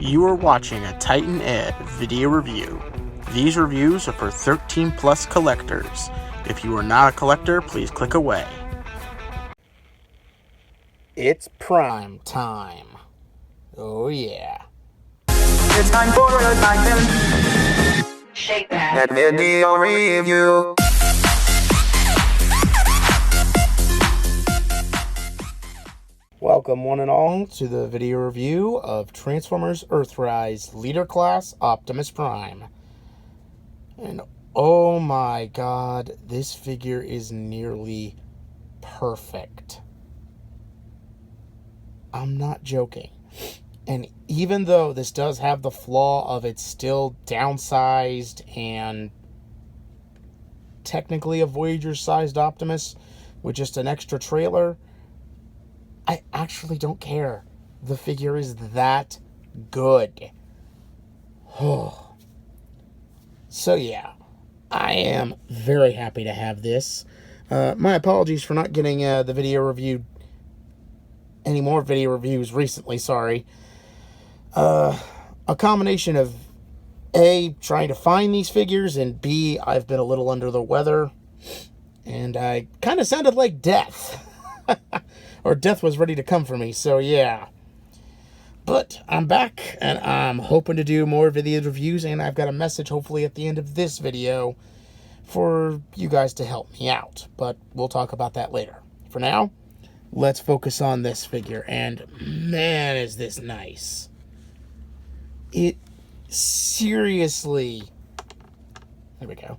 You are watching a Titan Ed video review. These reviews are for 13 plus collectors. If you are not a collector, please click away. It's prime time. Oh yeah. It's time for a Titan Shake that video review. Welcome one and all to the video review of Transformers Earthrise Leader Class Optimus Prime. And oh my god, this figure is nearly perfect. I'm not joking. And even though this does have the flaw of it's still downsized and technically a Voyager-sized Optimus with just an extra trailer, I actually don't care. The figure is that good. Oh. So yeah, I am very happy to have this. My apologies for not getting the video reviewed, any more video reviews recently, sorry. A combination of A, trying to find these figures, and B, I've been a little under the weather, and I kind of sounded like death. Or death was ready to come for me, so yeah. But I'm back, and I'm hoping to do more video reviews, and I've got a message hopefully at the end of this video for you guys to help me out. But we'll talk about that later. For now, let's focus on this figure, and man, is this nice. It seriously, there we go,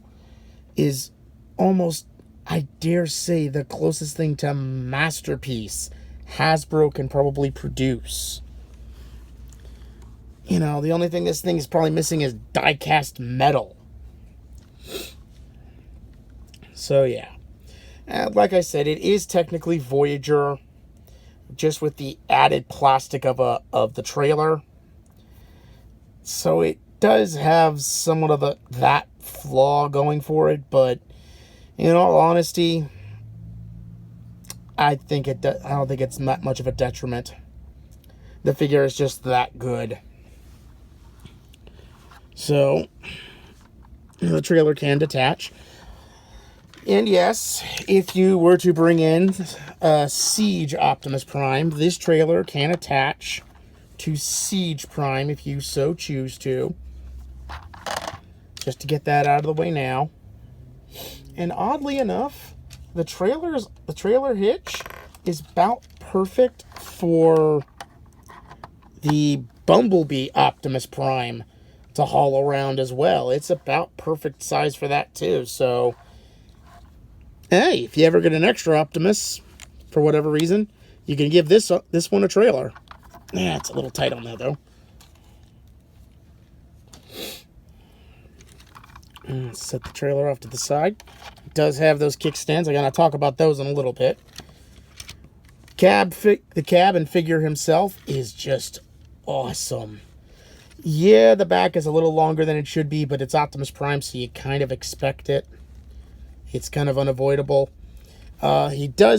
is almost, I dare say, the closest thing to masterpiece Hasbro can probably produce. You know, the only thing this thing is probably missing is die-cast metal. So, yeah. And like I said, it is technically Voyager, just with the added plastic of the trailer. So it does have somewhat of that flaw going for it, but in all honesty, I don't think it's that much of a detriment. The figure is just that good. So, the trailer can detach. And yes, if you were to bring in Siege Optimus Prime, this trailer can attach to Siege Prime if you so choose to. Just to get that out of the way now. And oddly enough, the trailer hitch is about perfect for the Bumblebee Optimus Prime to haul around as well. It's about perfect size for that too. So, hey, if you ever get an extra Optimus for whatever reason, you can give this one a trailer. Yeah, it's a little tight on that though. Let's set the trailer off to the side. It does have those kickstands. I'm going to talk about those in a little bit. The cab and figure himself is just awesome. Yeah, the back is a little longer than it should be, but it's Optimus Prime, so you kind of expect it. It's kind of unavoidable. He can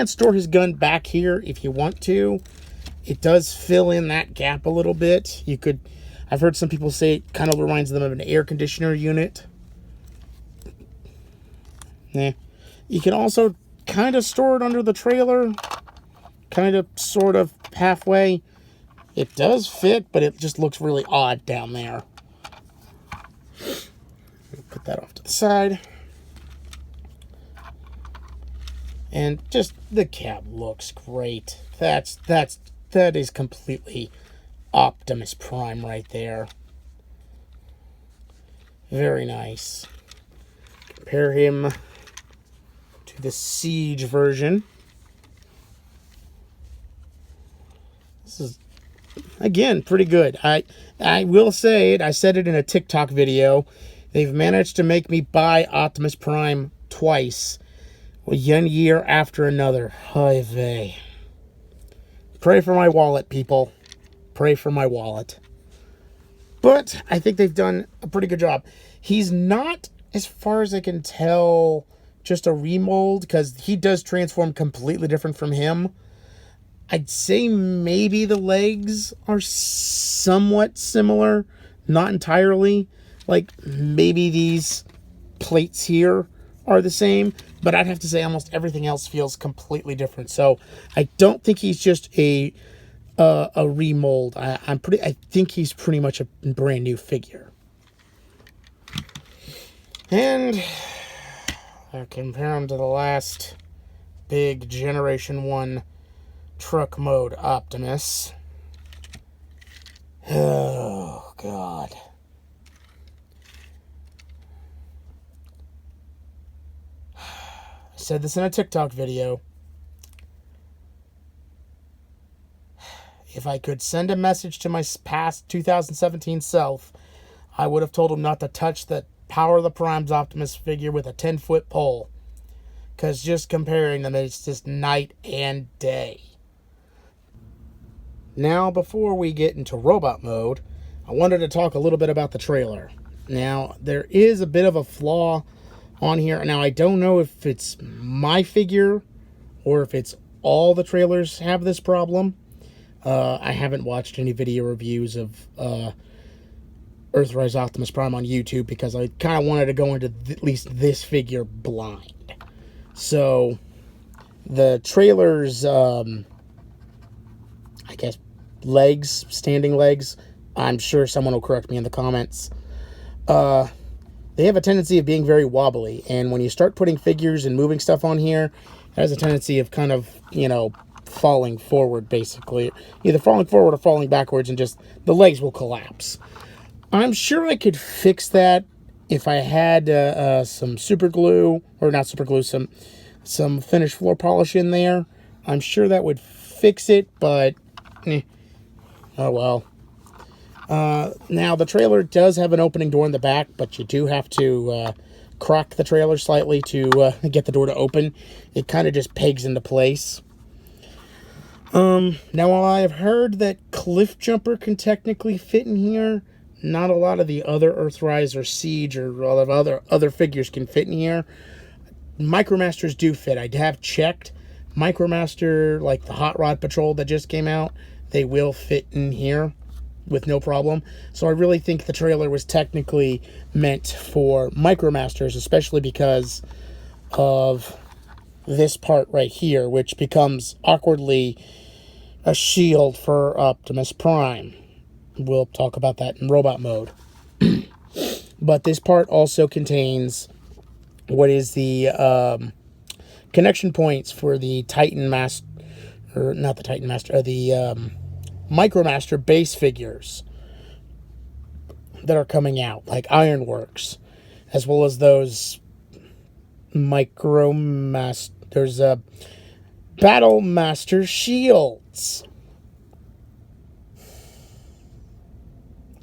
store his gun back here if you want to. It does fill in that gap a little bit. I've heard some people say it kind of reminds them of an air conditioner unit. Yeah. You can also kind of store it under the trailer. Kind of, sort of, halfway. It does fit, but it just looks really odd down there. Put that off to the side. And just, the cab looks great. That is completely Optimus Prime right there. Very nice. Compare him to the Siege version. This is, again, pretty good. I will say it. I said it in a TikTok video. They've managed to make me buy Optimus Prime twice. One year after another. Hi vey. Pray for my wallet, people. Pray for my wallet. But I think they've done a pretty good job. He's not, as far as I can tell, just a remold, because he does transform completely different from him. I'd say maybe the legs are somewhat similar, not entirely. Like, maybe these plates here are the same, but I'd have to say almost everything else feels completely different. So I don't think he's just a remold. I think he's pretty much a brand new figure. And I compare him to the last big Generation 1 truck mode Optimus. Oh, God. I said this in a TikTok video. If I could send a message to my past 2017 self, I would have told him not to touch the Power of the Primes Optimus figure with a 10-foot pole. Because just comparing them, it's just night and day. Now, before we get into robot mode, I wanted to talk a little bit about the trailer. Now, there is a bit of a flaw on here. Now, I don't know if it's my figure or if it's all the trailers have this problem. I haven't watched any video reviews of Earthrise Optimus Prime on YouTube because I kind of wanted to go into at least this figure blind. So, the trailer's, I guess, legs, standing legs, I'm sure someone will correct me in the comments. They have a tendency of being very wobbly, and when you start putting figures and moving stuff on here, it has a tendency of kind of, falling forward, basically. Either falling forward or falling backwards, and just the legs will collapse. I'm sure I could fix that if I had some super glue, or not super glue, some finished floor polish in there. I'm sure that would fix it, but oh well. Now, the trailer does have an opening door in the back, but you do have to crack the trailer slightly to get the door to open. It kind of just pegs into place. Now, while I've heard that Cliff Jumper can technically fit in here, not a lot of the other Earthrise or Siege or all of other figures can fit in here. Micromasters do fit. I have checked. Micromaster, like the Hot Rod Patrol that just came out, they will fit in here with no problem. So I really think the trailer was technically meant for Micromasters, especially because of this part right here, which becomes awkwardly a shield for Optimus Prime. We'll talk about that in robot mode. But this part also contains what is the connection points for the Titan Master, or not the Titan Master, the Micromaster base figures that are coming out, like Ironworks, as well as those Micromasters, Battle Master shields.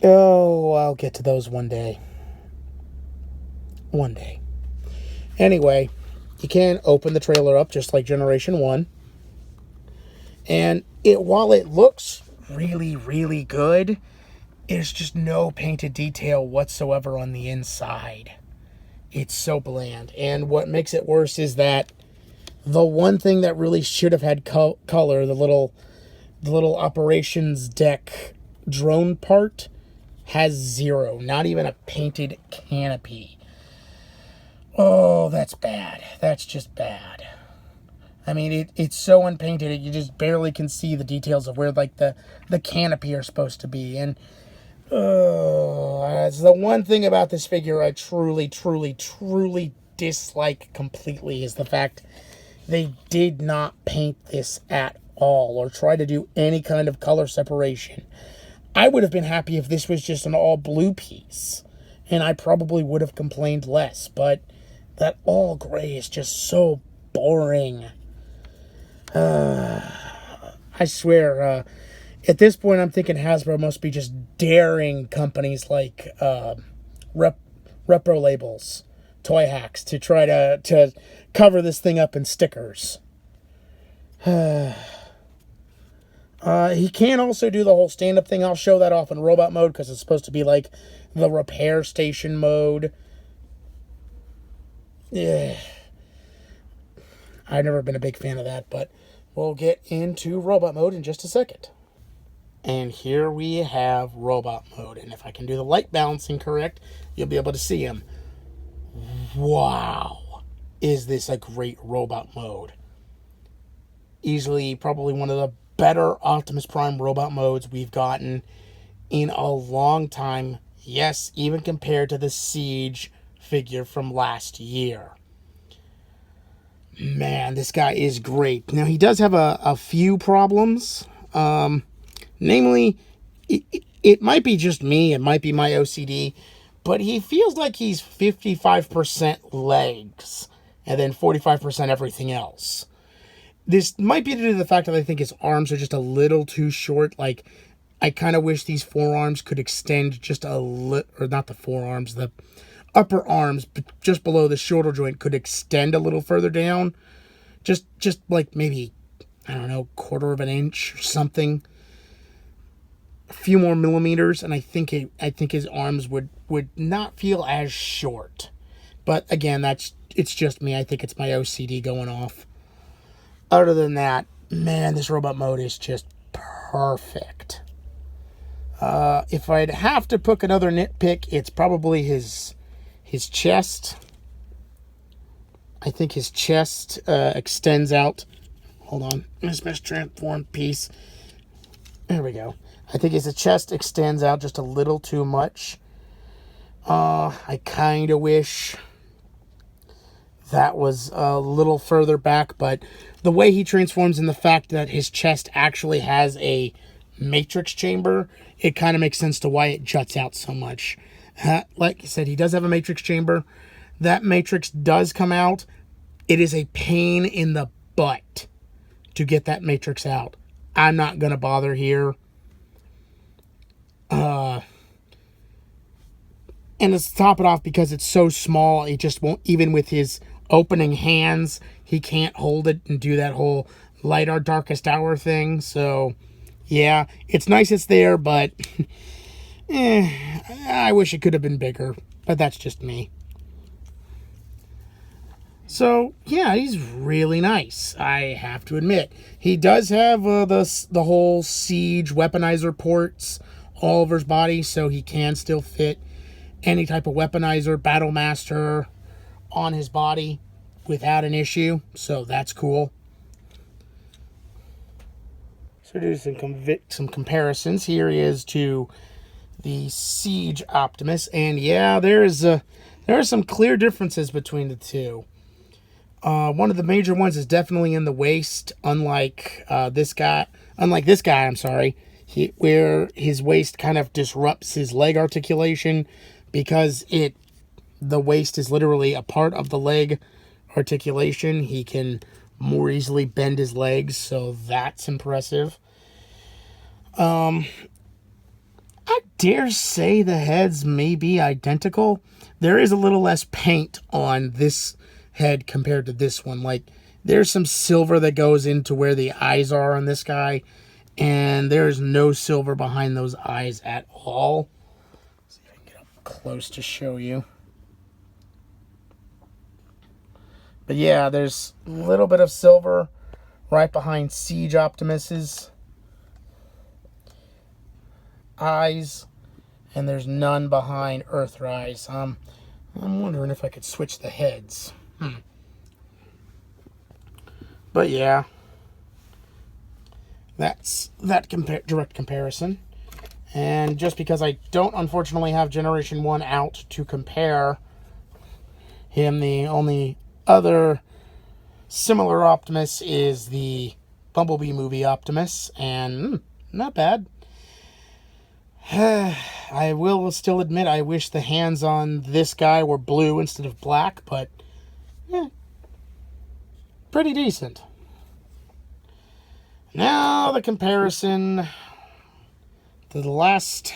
Oh, I'll get to those one day. One day. Anyway, you can open the trailer up just like Generation 1. And while it looks really, really good, there's just no painted detail whatsoever on the inside. It's so bland. And what makes it worse is that the one thing that really should have had color, the little operations deck drone part, has zero. Not even a painted canopy. Oh, that's bad. That's just bad. I mean, it's so unpainted, you just barely can see the details of where, like, the canopy are supposed to be. And it's the one thing about this figure I truly, truly, truly dislike completely is the fact they did not paint this at all or try to do any kind of color separation. I would have been happy if this was just an all blue piece, and I probably would have complained less, but that all gray is just so boring. I swear, at this point I'm thinking Hasbro must be just daring companies like Repro Labels, Toy Hacks, to try to cover this thing up in stickers. He can also do the whole stand-up thing. I'll show that off in robot mode because it's supposed to be like the repair station mode. Yeah. I've never been a big fan of that, but we'll get into robot mode in just a second. And here we have robot mode. And if I can do the light balancing correct, you'll be able to see him. Wow. Is this a great robot mode? Easily probably one of the better Optimus Prime robot modes we've gotten in a long time. Yes, even compared to the Siege figure from last year. Man, this guy is great. Now, he does have a few problems. Namely, it might be just me, it might be my OCD, but he feels like he's 55% legs and then 45% everything else. This might be due to the fact that I think his arms are just a little too short. Like, I kind of wish these forearms could extend just a little, or not the forearms, the upper arms just below the shoulder joint could extend a little further down. Just like maybe, I don't know, 1/4 of an inch or something. A few more millimeters, and I think his arms would not feel as short. But again, it's just me. I think it's my OCD going off. Other than that, man, this robot mode is just perfect. If I'd have to pick another nitpick, it's probably his chest. I think his chest extends out. Hold on. This mistransformed piece. There we go. I think his chest extends out just a little too much. I kind of wish that was a little further back, but the way he transforms and the fact that his chest actually has a matrix chamber, it kind of makes sense to why it juts out so much. Like I said, he does have a matrix chamber. That matrix does come out. It is a pain in the butt to get that matrix out. I'm not going to bother here. And let's top it off, because it's so small, it just won't, even with his opening hands, he can't hold it and do that whole light our darkest hour thing. So, yeah, it's nice it's there, but I wish it could have been bigger. But that's just me. So, yeah, he's really nice, I have to admit. He does have the whole Siege weaponizer ports all over his body, so he can still fit any type of weaponizer, Battle Master on his body without an issue. So that's cool. So do some comparisons. Here he is to the Siege Optimus, and yeah, there are some clear differences between the two. One of the major ones is definitely in the waist, unlike this guy, I'm sorry, where his waist kind of disrupts his leg articulation, because the waist is literally a part of the leg articulation. He can more easily bend his legs, so that's impressive. I dare say the heads may be identical. There is a little less paint on this head compared to this one. Like, there's some silver that goes into where the eyes are on this guy, and there's no silver behind those eyes at all. Let's see if I can get up close to show you. But yeah, there's a little bit of silver right behind Siege Optimus's eyes, and there's none behind Earthrise. I'm wondering if I could switch the heads. But yeah, that's that direct comparison. And just because I don't unfortunately have Generation 1 out to compare him, the only other similar Optimus is the Bumblebee movie Optimus, and not bad. I will still admit I wish the hands on this guy were blue instead of black, but pretty decent. Now the comparison to the last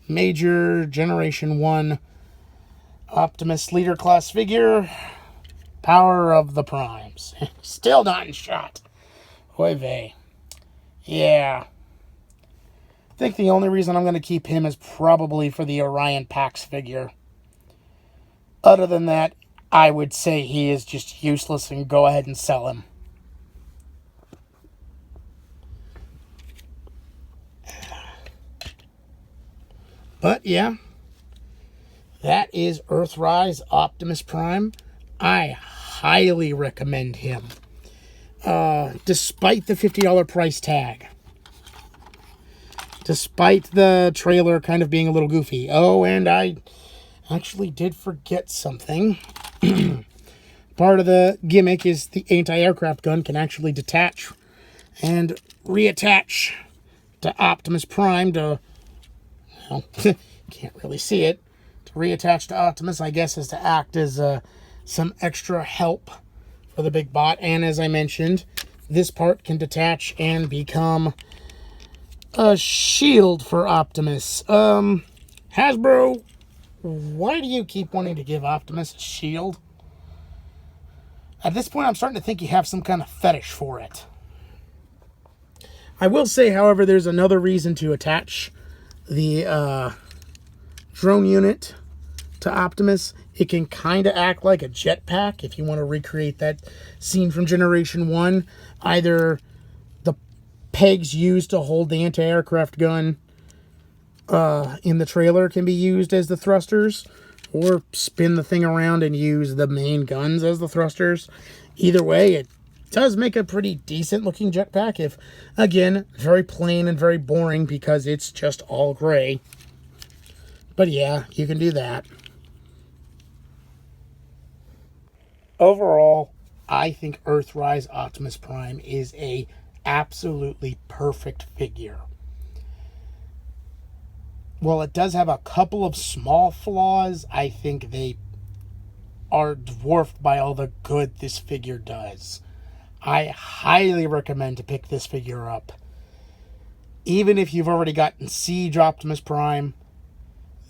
major Generation 1 Optimus Leader Class figure, Power of the Primes. Still not in shot. Oy vey. Yeah. I think the only reason I'm going to keep him is probably for the Orion Pax figure. Other than that, I would say he is just useless and go ahead and sell him. But yeah, that is Earthrise Optimus Prime. I highly recommend him. Despite the $50 price tag. Despite the trailer kind of being a little goofy. Oh, and I actually did forget something. Part of the gimmick is the anti-aircraft gun can actually detach and reattach to Optimus Prime to, well, can't really see it. To reattach to Optimus, I guess, is to act as some extra help for the big bot. And as I mentioned, this part can detach and become a shield for Optimus. Hasbro, why do you keep wanting to give Optimus a shield? At this point, I'm starting to think you have some kind of fetish for it. I will say, however, there's another reason to attach the drone unit to Optimus. It can kind of act like a jetpack if you want to recreate that scene from Generation 1. Either the pegs used to hold the anti-aircraft gun in the trailer can be used as the thrusters, or spin the thing around and use the main guns as the thrusters. Either way, it does make a pretty decent looking jetpack, if, again, very plain and very boring because it's just all gray. But yeah, you can do that. Overall, I think Earthrise Optimus Prime is a absolutely perfect figure. While it does have a couple of small flaws, I think they are dwarfed by all the good this figure does. I highly recommend to pick this figure up. Even if you've already gotten Siege Optimus Prime,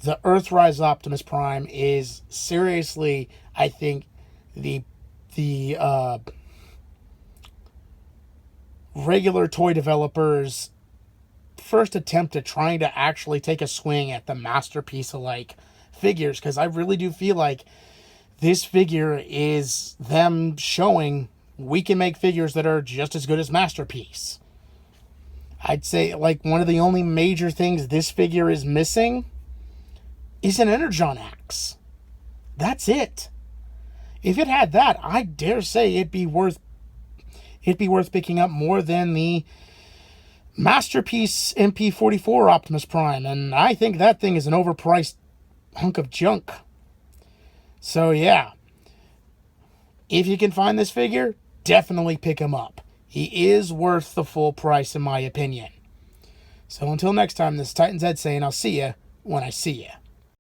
the Earthrise Optimus Prime is seriously, I think, the regular toy developers' first attempt at trying to actually take a swing at the masterpiece-alike figures, because I really do feel like this figure is them showing we can make figures that are just as good as Masterpiece. I'd say, like, one of the only major things this figure is missing is an Energon axe. That's it. If it had that, I dare say it'd be worth picking up more than the Masterpiece MP44 Optimus Prime, and I think that thing is an overpriced hunk of junk. So yeah, if you can find this figure, definitely pick him up. He is worth the full price in my opinion. So until next time, this is Titan's Head saying I'll see ya when I see ya.